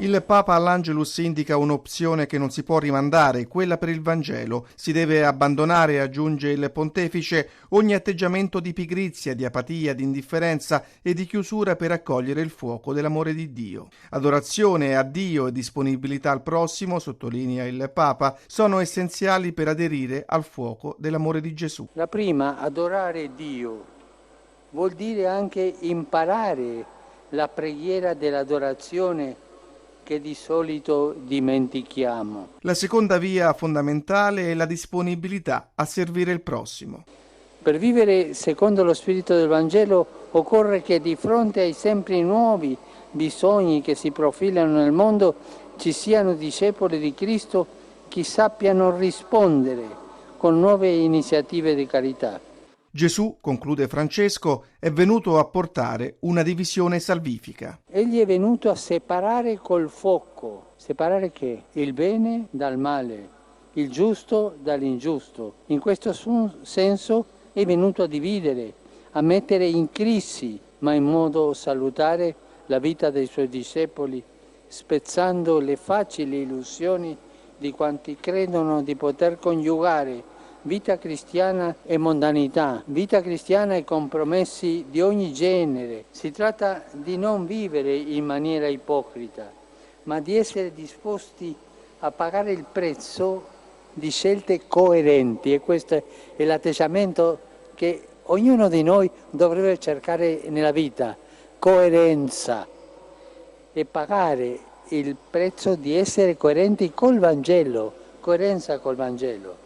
Il Papa all'Angelus indica un'opzione che non si può rimandare, quella per il Vangelo. Si deve abbandonare, aggiunge il pontefice, ogni atteggiamento di pigrizia, di apatia, di indifferenza e di chiusura per accogliere il fuoco dell'amore di Dio. Adorazione a Dio e disponibilità al prossimo, sottolinea il Papa, sono essenziali per aderire al fuoco dell'amore di Gesù. La prima, adorare Dio, vuol dire anche imparare la preghiera dell'adorazione che di solito dimentichiamo. La seconda via fondamentale è la disponibilità a servire il prossimo. Per vivere secondo lo spirito del Vangelo occorre che di fronte ai sempre nuovi bisogni che si profilano nel mondo ci siano discepoli di Cristo che sappiano rispondere con nuove iniziative di carità. Gesù, conclude Francesco, è venuto a portare una divisione salvifica. Egli è venuto a separare col fuoco. Separare che? Il bene dal male, il giusto dall'ingiusto. In questo senso è venuto a dividere, a mettere in crisi, ma in modo salutare, la vita dei suoi discepoli, spezzando le facili illusioni di quanti credono di poter coniugare vita cristiana e mondanità, vita cristiana e compromessi di ogni genere. Si tratta di non vivere in maniera ipocrita, ma di essere disposti a pagare il prezzo di scelte coerenti, e questo è l'atteggiamento che ognuno di noi dovrebbe cercare nella vita, coerenza, e pagare il prezzo di essere coerenti col Vangelo, coerenza col Vangelo.